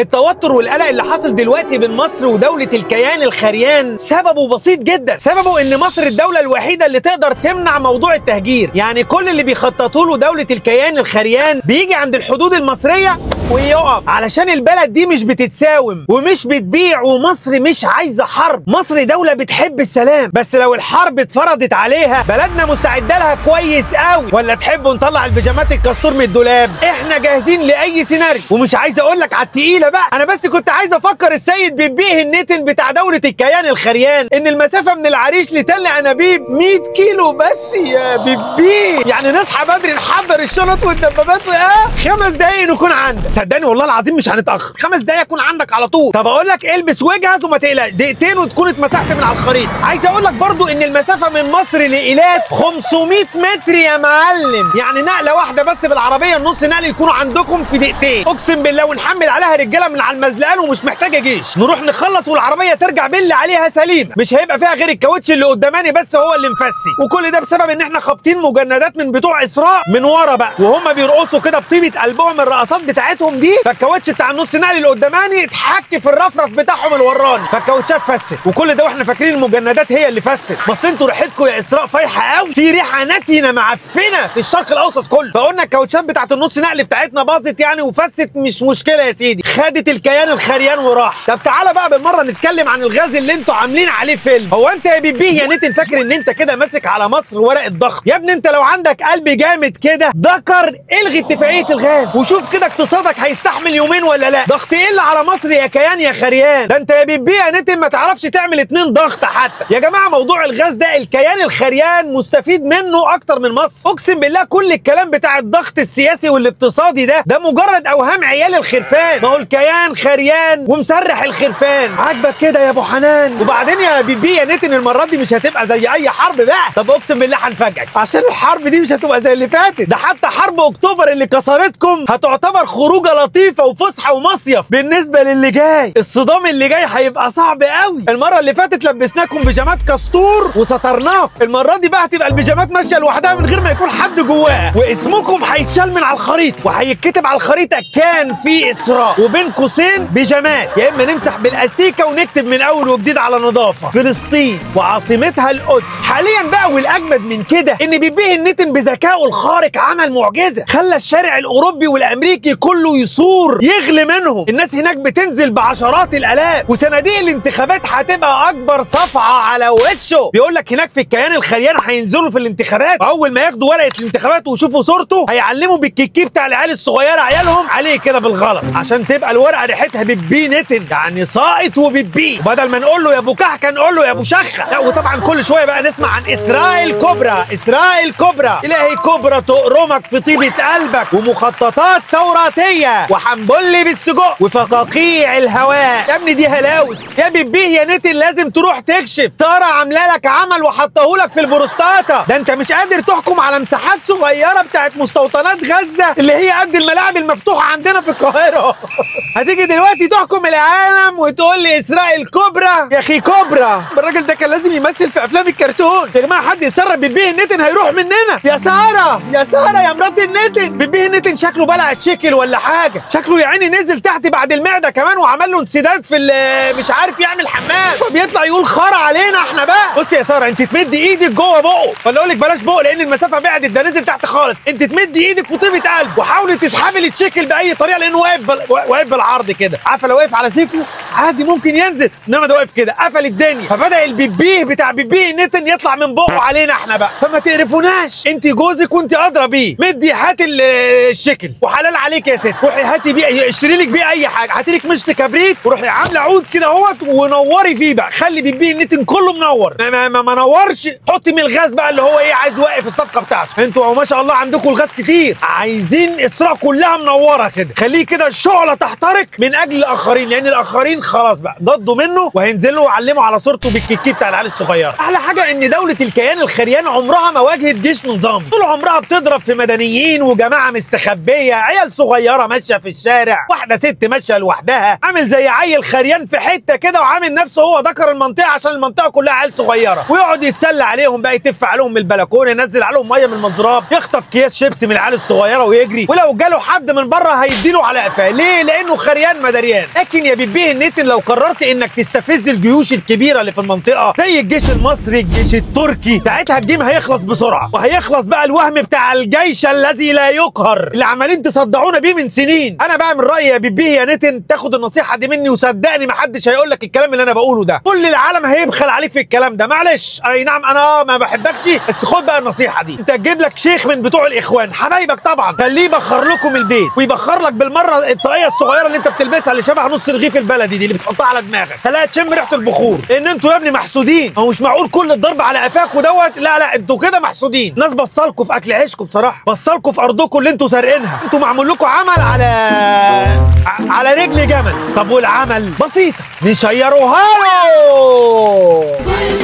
التوتر والقلق اللي حاصل دلوقتي بين مصر ودولة الكيان الخريان سببه بسيط جدا، سببه ان مصر الدولة الوحيدة اللي تقدر تمنع موضوع التهجير. يعني كل اللي بيخططوا له دولة الكيان الخريان بيجي عند الحدود المصرية ويقف، علشان البلد دي مش بتتساوم ومش بتبيع، ومصر مش عايزة حرب. مصر دولة بتحب السلام، بس لو الحرب اتفرضت عليها بلدنا مستعدة لها كويس قوي. ولا تحبوا نطلع البيجامات الكاستور من الدولاب؟ احنا جاهزين لأي سيناريو. ومش عايز اقول لك على التقيلة بقى، انا بس كنت عايز افكر السيد بيبيه النتن بتاع دولة الكيان الخريان ان المسافة من العريش لتل انابيب 100 كيلو بس يا بيبيه. يعني نصحى بدري نحضر الشنط والدبابات 5 دقايق نكون عندك. صدقني والله العظيم مش هنتاخر، 5 دقايق اكون عندك على طول. طب اقول لك البس واجهز وما تقلقش، دقيقتين وتكون اتمسحت من على الخريطه. عايز اقول لك برضو ان المسافه من مصر لايلات 500 متر يا معلم، يعني نقله واحده بس بالعربيه النص نقل يكونوا عندكم في دقيقتين اقسم بالله، ونحمل عليها رجاله من على المزلقان ومش محتاجه جيش، نروح نخلص والعربيه ترجع باللي عليها سليمه، مش هيبقى فيها غير الكاوتش اللي قداماني بس هو اللي مفسي. وكل ده بسبب ان احنا خابطين مجندات من بتوع اسراء من ورا بقى، وهم بيرقصوا كده بطيبه قلبهم الرقصات بتاعتهم دي، فالكاوتش بتاع النص نقل اللي قداماني اتحك في الرفرف بتاعهم الوراني، فالكاوتشات فست. وكل ده واحنا فاكرين المجندات هي اللي فست. بس انتوا ريحتكم يا اسراء فايحه قوي، في ريحه نتنه معفنه في الشرق الاوسط كله، فقلنا الكاوتشات بتاعت النص نقل بتاعتنا باظت يعني وفست، مش مشكله يا سيدي، خدت الكيان الخريان وراح. طب تعالى بقى بالمره نتكلم عن الغاز اللي انتوا عاملين عليه فيلم. هو انت يا بيبيه يا نتن فاكر ان انت كده ماسك على مصر ورق الضغط؟ يا ابني انت لو عندك قلب جامد كده دكر الغي اتفاقيه الغاز وشوف كده اقتصادك هيستحمل يومين ولا لا. ضغط ايه اللي على مصر يا كيان يا خريان؟ ده انت يا بيبيه يا نتن ما تعرفش تعمل 2 ضغط حتى. يا جماعه موضوع الغاز ده الكيان الخريان مستفيد منه اكتر من مصر، اقسم بالله. كل الكلام بتاع الضغط السياسي والاقتصادي ده مجرد اوهام عيال الخرفان. ما هو الكيان خريان ومسرح الخرفان، عاجبك كده يا ابو حنان؟ وبعدين يا بيبيه يا نتن المره دي مش هتبقى زي اي حرب بقى. طب اقسم بالله هنفاجئك، عشان الحرب دي مش هتبقى زي اللي فاتت، ده حتى حرب اكتوبر اللي كسرتكم هتعتبر خروجه لطيفه وفسحه ومصيف بالنسبه للي جاي. الصدام اللي جاي هيبقى صعب قوي. المره اللي فاتت لبسناكم بيجامات كاستور وسترناكم، المره دي بقى هتبقى البيجامات ماشيه لوحدها من غير ما يكون حد جواها، واسمكم هيتشال من على الخريطه وهيتكتب على الخريطه كان في اسراء وبين قوسين بيجامات، يا اما نمسح بالاستيكه ونكتب من اول وجديد على نظافه فلسطين وعاصمتها القدس. حاليا بقى والاجمد من كده ان بيبيه النتن بذكائه الخارق عمل معجزه، خلى الشارع الاوروبي والامريكي كله يصور يغلي منهم. الناس هناك بتنزل بعشرات الالاف، وصناديق الانتخابات هتبقى اكبر صفعه على وشه. بيقول لك هناك في الكيان الخريان هينزلوا في الانتخابات، واول ما ياخدوا ورقه الانتخابات ويشوفوا صورته هيعلموا بالكيكي بتاع العيال الصغيره عيالهم عليه كده بالغلط، عشان تبقى الورقه ريحتها بيبيه نتن، يعني ساقط وبيبيه، بدل ما نقول له يا ابو كحكه نقول له يا ابو شخه. لا وطبعا كل شويه بقى نسمع عن اسرائيل كبرى، اسرائيل كبرى، الهي كبرى تقرمك في طيبه قلبك، ومخططات توراتيه وحنبل بالسجق وفقاقيع الهواء. يا ابني دي هلاوس يا بيبيه يا نتن، لازم تروح تكشف. ساره عامله لك عمل وحطهولك في البروستاتا، ده انت مش قادر تحكم على مساحات صغيره بتاعت مستوطنات غزه اللي هي قد الملاعب المفتوحه عندنا في القاهره. هتيجي دلوقتي تحكم العالم وتقول لي اسرائيل كبرى؟ يا اخي كبرى الراجل ده كان لازم يمثل في افلام الكرتون. يا جماعه حد يسرب بيبيه النتن هيروح مننا. يا ساره يا ساره يا مرات النتن، بيبيه النتن شكله بلع تشيكل ولا حاجه، شكله يا عيني نزل تحت بعد المعده كمان وعمل له انسداد في مش عارف يعمل حمام، فبيطلع يقول خرا علينا احنا بقى. بص يا ساره انت تمد ايدك جوه بقه، ولا اقول لك بلاش بقه لان المسافه بعدت، ده نزل تحت خالص. انت تمد ايدك في طيبه قلب وحاولي تسحبي التشيكل باي طريقه لانه واقف بالعرض كده، عارفه لو واقف على سيفه عادي ممكن ينزل، انما ده واقف كده قفل الدنيا، فبدا البيبيه بتاع بيبيه نتن يطلع من بقه علينا احنا بقى. فما تقرفوناش، انت جوزك وانت ادرى بيه، مدي هاتي الشكل وحلال عليك يا ست، روحي هاتي بيه اشتري لك بيه اي حاجه، هاتي لك مشط كبريت وروحي عامله عود كده اهوت ونوري فيه بقى، خلي بيبيه النتن كله منور. ما نورش حطي من الغاز بقى اللي هو ايه عايز يوقف الصفقه بتاعته. انتوا ما شاء الله عندكم الغاز كتير، عايزين اسراء كلها منوره كده، خليه كده الشعله تحترق من اجل الاخرين، لان الاخرين المدنيين خلاص بقى ضدوا منه وهينزلوا ويعلموا على صورته بالكيكي بتاع العيال الصغيره. احلى حاجه ان دوله الكيان الخريان عمرها ما واجهت جيش نظامي، طول عمرها بتضرب في مدنيين وجماعه مستخبيه، عيال صغيره ماشيه في الشارع، واحده ست ماشيه لوحدها، عامل زي عيل خريان في حته كده وعامل نفسه هو ذكر المنطقه عشان المنطقه كلها عيال صغيره، ويقعد يتسلى عليهم بقى، يتف عليهم من البلكونه، ينزل عليهم ميه من المزراب، يخطف اكياس شيبسي من العيال الصغيره ويجري، ولو جاله حد من بره هيديله على قفاه. ليه؟ لانه خريان مدريان. لكن يا بيبيه النتن لو قررت انك تستفز الجيوش الكبيره اللي في المنطقه زي الجيش المصري، الجيش التركي، ساعتها الجيم هيخلص بسرعه، وهيخلص بقى الوهم بتاع الجيش الذي لا يقهر اللي عمالين تصدعونا بيه من سنين. انا بقى من رايي يا بيبيه يا نتن تاخد النصيحه دي مني، وصدقني محدش هيقول لك الكلام اللي انا بقوله ده، كل العالم هيبخل عليك في الكلام ده. معلش اي نعم انا ما بحبكش، بس خد بقى النصيحه دي، انت تجيب لك شيخ من بتوع الاخوان حبايبك طبعا، خليه يبخر لكم البيت ويبخر لك بالمره الطاقيه الصغيره اللي انت بتلبسها اللي شبه نص رغيف البلدي دي اللي بتحطها على دماغك، خليها تشم ريحه البخور، لان انتوا يا ابني محسودين. هو مش معقول كل الضرب على قفاكوا دوت، لا انتوا كده محسودين. ناس بصلكوا في اكل عيشكم بصراحه، بصلكوا في ارضكم اللي انتوا سارقينها، انتوا معمول لكم عمل على رجل جمل. طب والعمل بسيطه، نشيروها له.